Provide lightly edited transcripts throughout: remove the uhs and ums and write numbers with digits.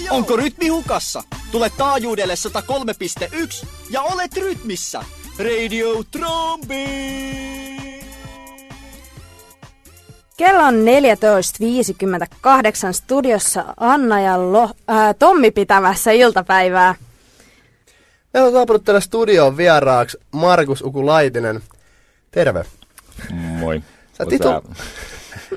Onko rytmi hukassa? Tule taajuudelle 103.1 ja olet rytmissä. Radio Trombi! Kello on 14.58 studiossa Anna ja Tommi pitämässä iltapäivää. Meillä on saapunut tänne studioon vieraaksi Markus Uku Laitinen. Terve. Moi.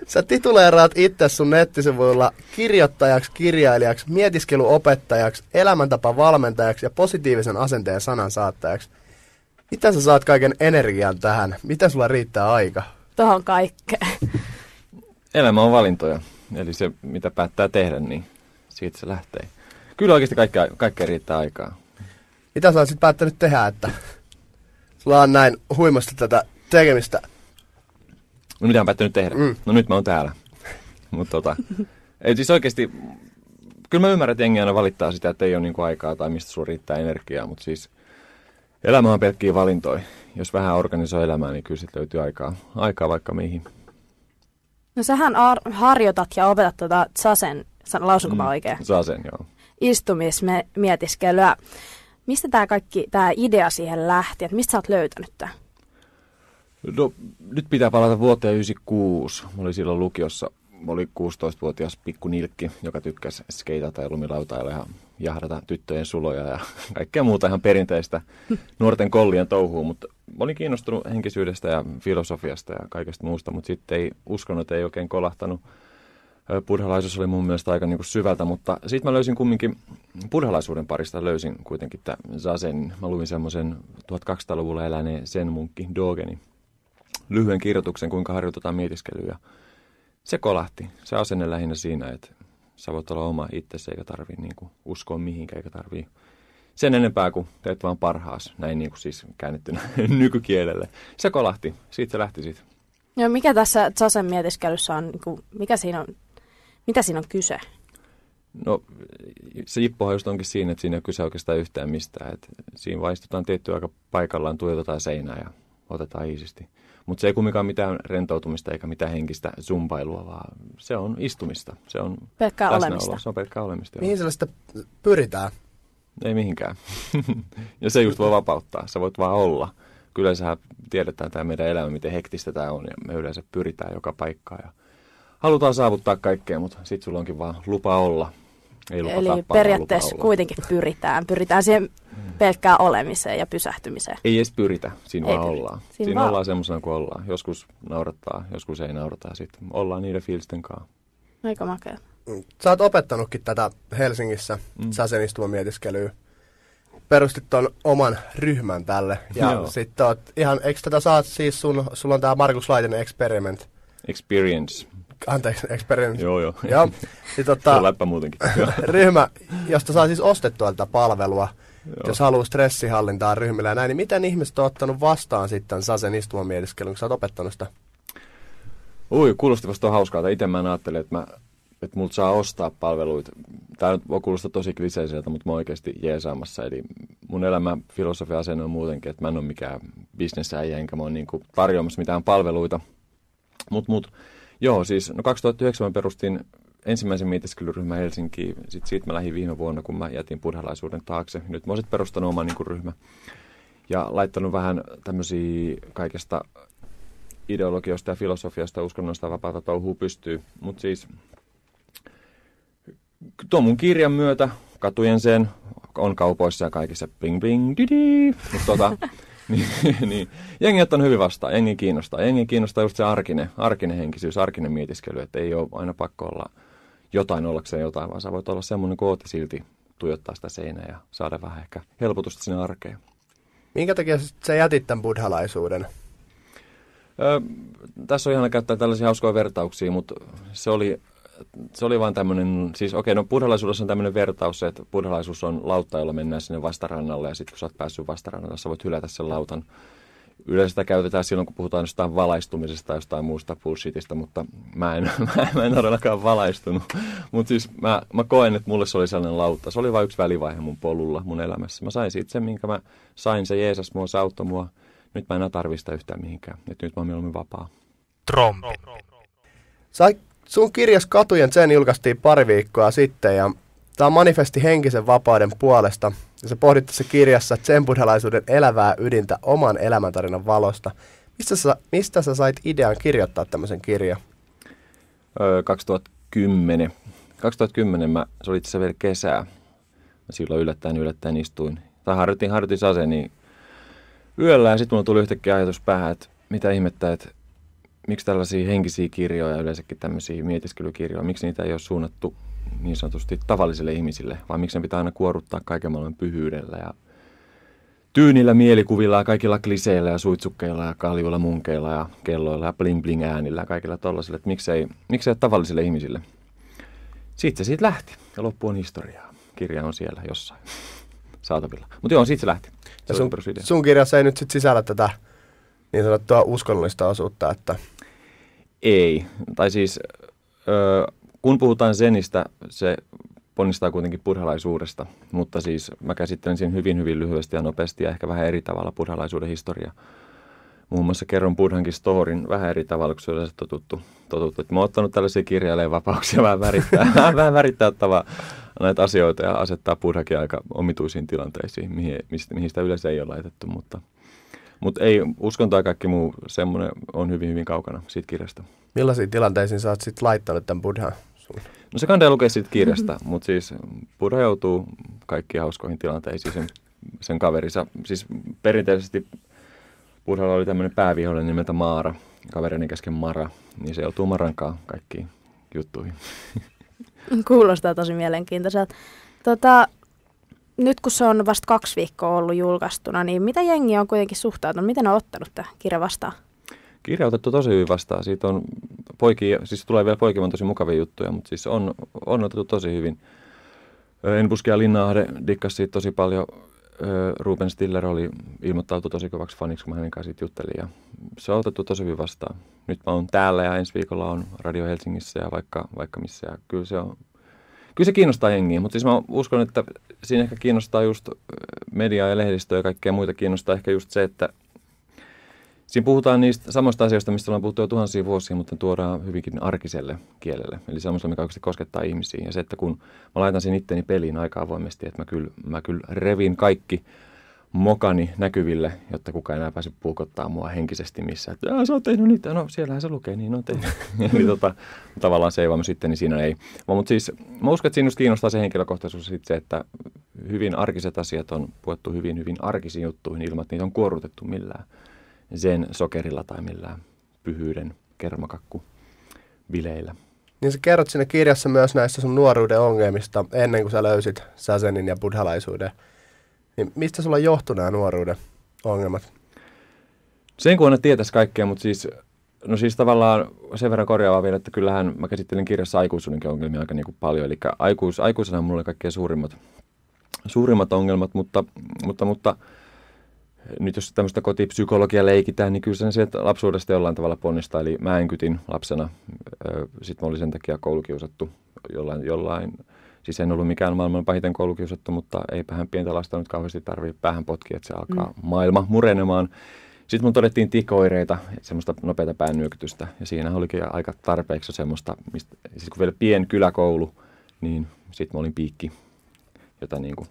Sä tituleeraat itse sun nettisivuilla kirjoittajaksi, kirjailijaksi, mietiskeluopettajaksi, elämäntapavalmentajaksi ja positiivisen asenteen sanansaattajaksi. Mitä sä saat kaiken energian tähän? Mitä sulla riittää aika? Tuohon kaikkeen. Elämä on valintoja. Eli se, mitä päättää tehdä, niin siitä se lähtee. Kyllä oikeasti kaikkea riittää aikaa. Mitä sä oot sit päättänyt tehdä, että sulla on näin huimasti tätä tekemistä? No mitä on päättänyt tehdä? No nyt mä oon täällä. Mutta siis oikeasti, kyllä mä ymmärrän, että jengi aina valittaa sitä, että ei ole niinku aikaa tai mistä sulla riittää energiaa, mutta siis elämä on pelkkiä valintoja. Jos vähän organisoi elämää, niin kyllä sitten löytyy aikaa vaikka mihin. No sähän harjoitat ja opetat tuota Zazen, lausunko mä oikein? Zazen, joo. Istumismietiskelyä. Mistä tämä idea siihen lähti? Että mistä sä oot löytänyt tämän? No, nyt pitää palata vuoteen 1996. Mä olin silloin lukiossa. Mä olin 16-vuotias pikkunilkki, joka tykkäsi skeitata ja lumilautailla ja jahdata tyttöjen suloja ja kaikkea muuta ihan perinteistä nuorten kollien touhua. Mutta mä olin kiinnostunut henkisyydestä ja filosofiasta ja kaikesta muusta, mutta sitten uskonnot ei oikein kolahtanut. Buddhalaisuus oli mun mielestä aika niin kuin syvältä, mutta sitten mä löysin kumminkin buddhalaisuuden parista löysin kuitenkin tämän zazen. Mä luin semmoisen 1200-luvulla eläneen zen-munkki Dogenin lyhyen kirjoituksen, kuinka harjoitetaan mietiskelyä. Se kolahti. Se asenne lähinnä siinä, että sä voit olla oma itsesi eikä tarvii niin kuin uskoa mihinkään, eikä tarvii sen enempää kuin teet vaan parhaas. Näin niin kuin siis käännettynä nykykielelle. Se kolahti. Siitä se lähti siitä. Ja mikä tässä zazen mietiskelyssä on, mitä siinä on kyse? No se jippohan just onkin siinä, että siinä ei ole kyse oikeastaan yhtään mistään. Et siinä vaistutaan tiettyä aika paikallaan, tuijotetaan seinää ja otetaan iisisti. Mutta se ei kumminkaan mitään rentoutumista eikä mitään henkistä zumpailua, vaan se on istumista. Se on pelkkää olemista. Se on pelkkää olemista. Mihin sellaista pyritään? Ei mihinkään. Ja se just voi vapauttaa. Sä voit vaan olla. Kyllä sä tiedetään tämä meidän elämä, miten hektistä tämä on ja me yleensä pyritään joka paikkaan. Ja halutaan saavuttaa kaikkea, mutta sit sulla onkin vaan lupa olla. Ei lupa eli tappaa, periaatteessa lupa kuitenkin pyritään siihen pelkkään olemiseen ja pysähtymiseen. Ei edes pyritä, siinä ei vaan pyritä. ollaan. Siinä ollaan semmoisena kuin ollaan. Joskus naurattaa, joskus ei naurata. Sitten ollaan niiden fiilisten kanssa. Aika makea. Sä oot opettanutkin tätä Helsingissä Zazen istumamietiskelyä. Perustit ton oman ryhmän tälle. Ja sitten oot ihan, eikö tätä saat siis sulla on tää Markus Laitinen Experiment. Experience. Anteeksi, Experiment. Joo. Joo. Se on läppä muutenkin. Ryhmä, josta saa siis ostettua tätä palvelua, jos haluaa stressihallintaa ryhmillä ja näin. Niin miten ihmiset on ottanut vastaan sitten Zazen istumamietiskelyyn, kun sä oot opettanut sitä? Kuulosti vasta hauskaa. Itse mä ajattelin, että multa saa ostaa palveluita. Tämä nyt voi kuulostaa tosi kliseiseltä, mutta mä oon oikeasti jeesaamassa. Eli mun elämä filosofia-asenne on muutenkin, että mä en ole mikään bisnesäijä, enkä mä oon niinku tarjoamassa mitään palveluita. Joo, siis 2009 mä perustin ensimmäisen mietiskelyryhmän Helsinkiin. Sitten siitä mä lähdin viime vuonna, kun mä jätin buddhalaisuuden taakse. Nyt mä oon sitten perustanut oman niinku ryhmä ja laittanut vähän tämmöisiä kaikesta ideologiosta ja filosofiasta ja uskonnosta vapaata touhua pystyy. Mutta siis tuon mun kirjan myötä, katujen sen, on kaupoissa ja kaikissa bling bling didi. Niin, jengi ottanut hyvin vastaan, jengi kiinnostaa just se arkinen henkisyys, arkinen mietiskely, että ei ole aina pakko olla jotain ollakseen jotain, vaan sä voit olla semmoinen kuin oot ja silti tuijottaa sitä seinää ja saada vähän ehkä helpotusta sinne arkeen. Minkä takia sä jätit tämän buddhalaisuuden? Tässä on ihana käyttää tällaisia hauskoja vertauksia, mutta se oli vaan tämmöinen, siis no buddhalaisuudessa on tämmöinen vertaus, että buddhalaisuus on lautta, jolla mennään sinne vastarannalle ja sitten kun sä oot päässyt vastarannalle, sä voit hylätä sen lautan. Yleensä sitä käytetään silloin, kun puhutaan jostain valaistumisesta tai jostain muusta bullshitista, mutta mä en todellakaan valaistunut. Mutta siis mä koen, että mulle se oli sellainen lautta. Se oli vain yksi välivaihe mun polulla, mun elämässä. Mä sain siitä sen, minkä mä sain, se Jeesus mua, se auttoi mua. Nyt mä enää tarvista yhtään mihinkään. Nyt mä oon mieluummin vapaa. Trombi. Sun kirjas Katujen Zen julkaistiin pari viikkoa sitten ja Tämä on manifesti henkisen vapauden puolesta, ja sä pohdit tässä kirjassa zen-buddhalaisuuden elävää ydintä oman elämäntarinan valosta. Mistä sä sait idean kirjoittaa tämmöisen kirjan? 2010. 2010 se oli itse asiassa vielä kesää. Mä silloin yllättäen istuin. Tai harjoitin saseni yöllä, ja sitten mulla tuli yhtäkkiä ajatus päähän, että mitä ihmettä, että miksi tällaisia henkisiä kirjoja, yleensäkin tämmöisiä mietiskelykirjoja, miksi niitä ei ole suunnattu niin sanotusti tavallisille ihmisille, vaan miksi ne pitää aina kuorruttaa kaiken maailman pyhyydellä ja tyynillä mielikuvilla ja kaikilla kliseillä ja suitsukkeilla ja kaljuilla munkeilla ja kelloilla ja bling bling äänillä ja kaikilla tollasilla, että miksei ole tavallisille ihmisille. Siitä se siitä lähti ja loppu on historiaa. Kirja on siellä jossain saatavilla. Mutta joo, siitä se lähti. Se sun kirjassa ei nyt sit sisällä tätä niin sanottua uskonnollista osuutta, että... Ei. Tai siis, kun puhutaan zenistä, se ponnistaa kuitenkin buddhalaisuudesta, mutta siis mä käsittelen siinä hyvin, hyvin lyhyesti ja nopeasti ja ehkä vähän eri tavalla buddhalaisuuden historiaa. Muun muassa kerron buddhankin storin vähän eri tavalla, kun se on yleensä totuttu. Mä oon ottanut tällaisia kirjailijan vapauksia vähän värittää näitä asioita ja asettaa buddhakin aika omituisiin tilanteisiin, mihin sitä yleensä ei ole laitettu, mutta ei, uskonto ja kaikki muu semmoinen on hyvin, hyvin kaukana siitä kirjasta. Millaisiin tilanteisiin sä oot sitten laittanut tämän buddhan sun? No se kannattaa lukea siitä kirjasta, mutta siis buddha joutuu kaikkiin hauskoihin tilanteisiin sen kaverinsa. Siis perinteisesti buddhalla oli tämmöinen päävihollinen nimeltä Maara, kavereiden kesken Mara, niin se joutuu Marankaan kaikkiin juttuihin. Kuulostaa tosi mielenkiintoiselta. Nyt kun se on vasta 2 viikkoa ollut julkaistuna, niin mitä jengi on kuitenkin suhtautunut? Miten on ottanut tämä kirja vastaan? Kirja on otettu tosi hyvin vastaan. Siitä on poikia, siis tulee vielä poikimman tosi mukavia juttuja, mutta siis on otettu tosi hyvin. Enbuske ja Linnahde dikkas siitä tosi paljon. Ruben Stiller ilmoittautui tosi kovaksi faniksi, kun mä hänen kanssa siitä juttelin. Ja se on otettu tosi hyvin vastaan. Nyt mä oon täällä ja ensi viikolla on Radio Helsingissä ja vaikka missä. Ja kyllä se kiinnostaa jengiä, mutta siis mä uskon, että siinä ehkä kiinnostaa just mediaa ja lehdistöä ja kaikkea muita kiinnostaa ehkä just se, että siinä puhutaan niistä samoista asioista, mistä ollaan puhuttu jo tuhansia vuosia, mutta tuodaan hyvinkin arkiselle kielelle. Eli semmoisella, mikä oikeasti koskettaa ihmisiä. Ja se, että kun mä laitan sen itteni peliin aika avoimesti, että mä kyllä revin kaikki mokani näkyville, jotta kukaan enää pääse puukottaa mua henkisesti missään. Että sä oot tehnyt niitä, no siellähän se lukee, niin on tehnyt. Eli tavallaan se ei vaan sitten, niin siinä ei. Mutta siis mä uskon, että siinä just kiinnostaa se henkilökohtaisuus sit se, että hyvin arkiset asiat on puettu hyvin, hyvin arkisiin juttuihin ilman, että niitä on kuorrutettu millään zen sokerilla tai millään pyhyyden kermakakku bileillä. Niin sä kerrot siinä kirjassa myös näistä sun nuoruuden ongelmista ennen kuin sä löysit sasenin ja buddhalaisuuden. Niin mistä sulla johtui nämä nuoruuden ongelmat? Sen kun aina tietäisi kaikkea, mutta siis tavallaan sen verran korjaavaa vielä, että kyllähän mä käsittelin kirjassa aikuisuudenkin ongelmia aika niin kuin paljon. Eli aikuisena mulla oli kaikkein suurimmat ongelmat, mutta nyt jos tämmöistä kotipsykologiaa leikitään, niin kyllä se sieltä lapsuudesta jollain tavalla ponnistaa. Eli mä änkytin lapsena, sitten mä olin sen takia koulukiusattu jollain. Siis en ollut mikään maailman pahiten koulukiusattu, mutta eipähän pientä lasta nyt kauheasti tarvitse päähän potkia, että se alkaa maailma murenemaan. Sitten mun todettiin tikoireita, semmoista nopeata päännyökytystä, ja siinä olikin aika tarpeeksi semmoista, siis kun vielä pien kyläkoulu, niin sitten mä olin piikki, jota niin kuin.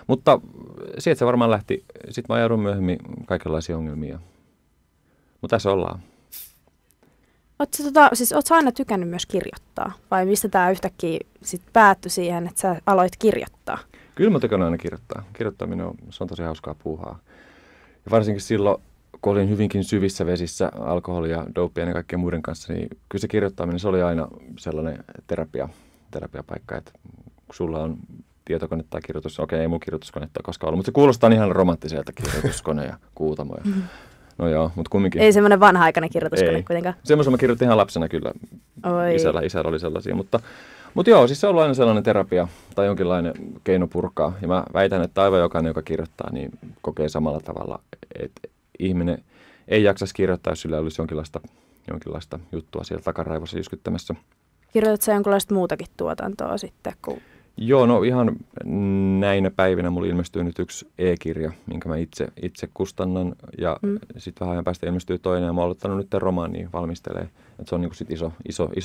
Mutta sieltä se varmaan lähti. Sitten mä ajaudun myöhemmin kaikenlaisia ongelmia. Mutta tässä ollaan. Ootko aina tykännyt myös kirjoittaa? Vai mistä tämä yhtäkkiä sit päättyi siihen, että sä aloit kirjoittaa? Kyllä mä tykän aina kirjoittaa. Kirjoittaminen on tosi hauskaa puuhaa. Ja varsinkin silloin, kun olin hyvinkin syvissä vesissä alkoholia, dopea ja kaikkien muiden kanssa, niin kyllä se kirjoittaminen se oli aina sellainen terapiapaikka, että kun sulla on tietokone tai kirjoitus, okei, ei mun kirjoituskonetta koskaan ollut, mutta se kuulostaa ihan romanttiselta kirjoituskone ja kuutamoja. No joo, mutta kumminkin. Ei semmoinen vanha-aikainen kirjoituskone kuitenkaan. Semmoisen mä kirjoitin ihan lapsena kyllä. Isällä oli sellaisia, mutta joo, siis se on ollut aina sellainen terapia tai jonkinlainen keino purkaa. Ja mä väitän, että aivan jokainen, joka kirjoittaa, niin kokee samalla tavalla, että ihminen ei jaksaisi kirjoittaa, jos sillä olisi jonkinlaista juttua siellä takaraivossa jyskyttämässä. Kirjoitatko sä jonkinlaista muutakin tuotantoa sitten? Joo, no ihan näinä päivinä mulla ilmestyy nyt yksi e-kirja, minkä mä itse kustannan, ja sitten vähän ajan päästä ilmestyy toinen, ja mä oon aloittanut nyt romaania valmistelee, että se on niinku sit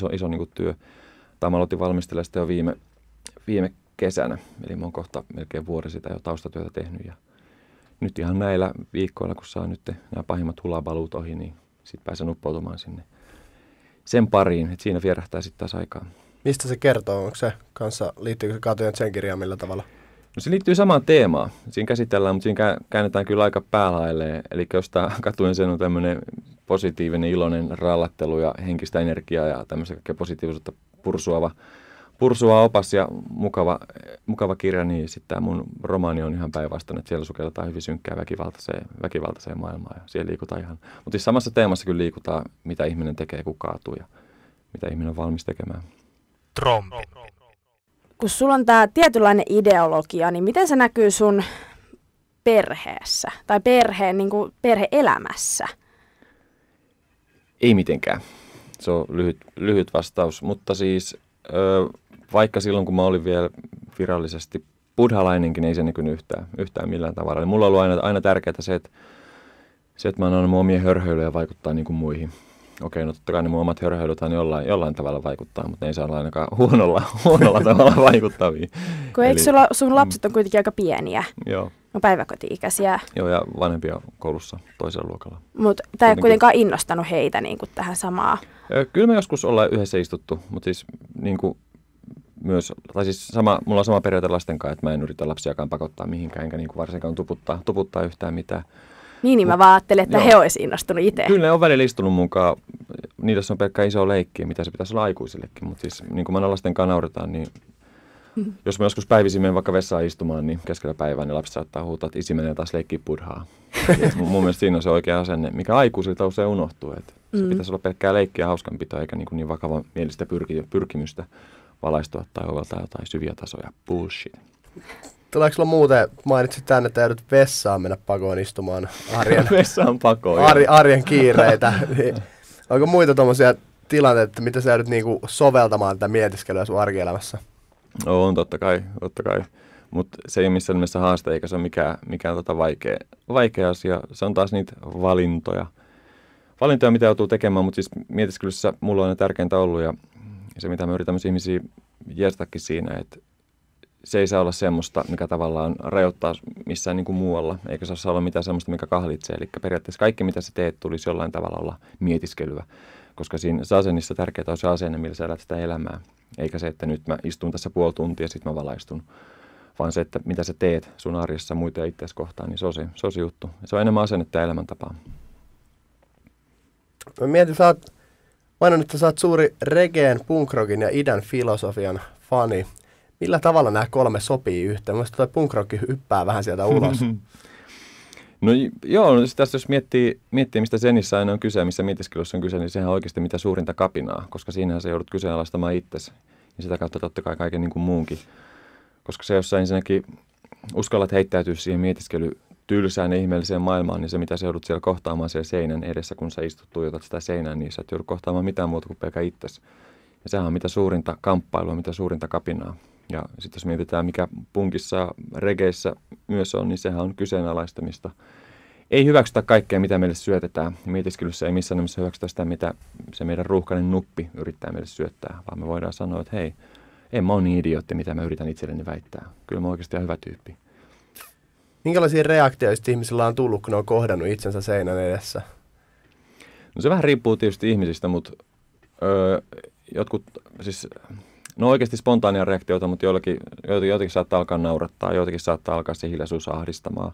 iso niinku työ. Tai mä aloitin valmistelemaan sitä jo viime kesänä. Eli mä oon kohta melkein vuosi sitä jo taustatyötä tehnyt. Ja nyt ihan näillä viikkoilla, kun saa nyt nämä pahimmat hulabalut ohi, niin sitten pääsen uppoutumaan sinne sen pariin. Että siinä vierähtää sitten taas aikaa. Mistä se kertoo? Onko se kanssa, liittyykö se Katujen Zen-kirjaan millä tavalla? No se liittyy samaan teemaan. Siinä käsitellään, mutta siinä käännetään kyllä aika päälailleen. Eli jos tämä Katujen Zen on tämmöinen positiivinen, iloinen rallattelu ja henkistä energiaa ja tämmöistä kaikkea positiivisuutta pursuava opas ja mukava kirja, niin sitten tämä mun romaani on ihan päinvastainen, että siellä sukelletaan hyvin synkkää väkivaltaiseen maailmaan ja siellä liikutaan ihan. Mutta siis samassa teemassa kyllä liikutaan, mitä ihminen tekee, kun kaatuu ja mitä ihminen on valmis tekemään. Trompi. Kun sulla on tämä tietynlainen ideologia, niin miten se näkyy sun perheessä tai perhe-elämässä? Ei mitenkään. Se on lyhyt vastaus, mutta siis vaikka silloin, kun mä olin vielä virallisesti buddhalainenkin, ei se näkynyt yhtään millään tavalla. Eli mulla on ollut aina tärkeää se, että mä annan mun omia hörhöilyjä vaikuttaa niin kuin muihin. Okei, no totta kai ne mun omat hörhöilythän jollain tavalla vaikuttaa, mutta ne ei saa olla ainakaan huonolla tavalla vaikuttavia. Kun eikö sun lapset on kuitenkin aika pieniä? Joo. No päiväkoti-ikäisiä. Joo, ja vanhempia koulussa toisella luokalla. Mutta tämä ei kuitenkaan innostanut heitä niin kuin tähän samaan. Kyllä me joskus ollaan yhdessä istuttu, mutta siis niin kuin myös, tai siis mulla on sama periaate lasten kanssa, että mä en yritä lapsiakaan pakottaa mihinkään, enkä niin kuin varsinkaan tuputtaa yhtään mitään. Niin mä vaan ajattelin, että he olisivat innostunut itse. Kyllä ne on välillä istunut mukaan. Niissä on pelkkä iso leikki, mitä se pitäisi olla aikuisillekin. Mutta siis niin kuin me lasten kanssa nauretaan, niin jos me joskus päivisin menen vaikka vessaan istumaan, niin keskellä päivää niin lapset saattaa huutaa, että isi menee taas leikkiä buddhaa. Mun mielestä siinä on se oikea asenne, mikä aikuisilta usein unohtuu. Että se pitäisi olla pelkkää leikkiä ja hauskanpitoa, eikä niin vakava mielistä pyrkimystä valaistua tai oveltaa jotain syviä tasoja. Bullshit. Tuleeko sulla muuten, mainitsit tänne, että joudut vessaan mennä pakoon istumaan vessaan pakoon, arjen kiireitä. Onko muita tuommoisia tilanteita, että mitä sä joudut niinku soveltamaan tätä mietiskelyä sun arkielämässä? On totta kai. Mutta se ei ole missään nimessä haaste, eikä se ole mikään vaikea asia. Se on taas niitä valintoja, mitä joutuu tekemään, mutta siis mietiskelyssä mulla on aina tärkeintä ollut ja se, mitä mä yritän myös ihmisiä jeestakin siinä, että se ei saa olla semmoista, mikä tavallaan rajoittaa missään niin kuin muualla, eikä saa olla mitään semmoista, mikä kahlitsee. Eli periaatteessa kaikki, mitä sä teet, tulisi jollain tavalla olla mietiskelyä, koska siinä asennissa tärkeää on se asenne, millä sä elät sitä elämää. Eikä se, että nyt mä istun tässä puoli tuntia ja sitten mä valaistun, vaan se, että mitä sä teet sun arjessa muita ja itseäsi kohtaan, niin se on se juttu. Se on enemmän asennetta ja elämäntapaa. Mä mietin, mainon, että sä oot suuri reggaen, punkrockin ja idän filosofian fani. Millä tavalla nämä kolme sopii yhteen? Mielestäni tuo punkrocki hyppää vähän sieltä ulos. No joo, no tässä jos miettii, mistä zenissä aina on kyse, missä mietiskelyssä on kyse, niin sehän on oikeasti mitä suurinta kapinaa, koska siinähän sä joudut kyseenalaistamaan itsesi ja sitä kautta totta kai kaiken niin kuin muunkin. Koska se, jos sä ensinnäkin uskallat heittäytyä siihen mietiskelytylsään ja ihmeelliseen maailmaan, niin se mitä sä joudut siellä kohtaamaan siellä seinän edessä, kun sä istut tuijotat sitä seinää, niin sä et joudu kohtaamaan mitään muuta kuin pelkä itsesi. Ja sehän on mitä suurinta kamppailua, mitä suurinta kapinaa. Ja sitten jos mietitään, mikä punkissa ja regeissä myös on, niin sehän on kyseenalaistamista. Ei hyväksytä kaikkea, mitä meille syötetään. Mietiskelyssä ei missään nimessä hyväksytä sitä, mitä se meidän ruuhkainen nuppi yrittää meille syöttää, vaan me voidaan sanoa, että hei, en mä ole niin idiootti, mitä mä yritän itselleni väittää. Kyllä mä oon oikeasti ihan hyvä tyyppi. Minkälaisia reaktioita ihmisillä on tullut, kun ne on kohdannut itsensä seinän edessä? No se vähän riippuu tietysti ihmisistä, mutta jotkut, siis no oikeasti spontaania reaktioita, mutta joitakin saattaa alkaa naurattaa, joitakin saattaa alkaa se hiljaisuus ahdistamaan.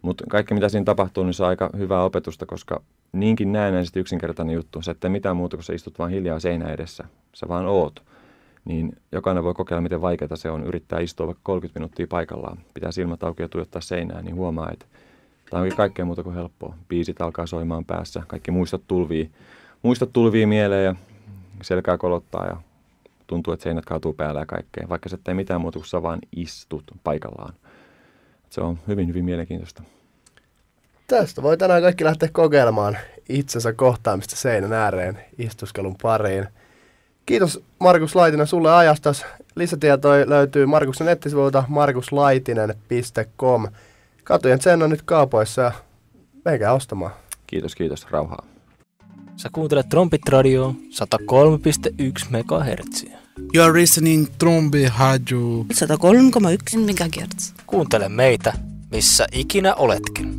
Mutta kaikki mitä siinä tapahtuu, niin se on aika hyvää opetusta, koska niinkin näennäisesti yksinkertainen juttu. Sä et tee mitään muuta, kun sä istut vaan hiljaa seinä edessä. Sä vaan oot. Niin jokainen voi kokeilla, miten vaikeaa se on yrittää istua vaikka 30 minuuttia paikallaan. Pitää silmät auki ja tuijottaa seinään, niin huomaa, että tämä onkin kaikkea muuta kuin helppoa. Biisit alkaa soimaan päässä, kaikki muistot tulvii mieleen ja selkää kolottaa ja tuntuu, että seinät kaatuu päällä ja kaikkea. Vaikka sä et tee mitään muuta, kun sä vaan istut paikallaan. Se on hyvin, hyvin mielenkiintoista. Tästä voi tänään kaikki lähteä kokeilemaan itsensä kohtaamista seinän ääreen istuskelun pariin. Kiitos Markus Laitinen sulle ajastas. Lisätietoja löytyy Markuksen nettisivuilta markuslaitinen.com. Katujen Zen on nyt kaupoissa ja menkää ostamaan. Kiitos, rauhaa. Sä kuuntelet Trompit Radio 103,1 MHz. You are listening Trombe Radio 103,1 MHz. Kuuntele meitä, missä ikinä oletkin.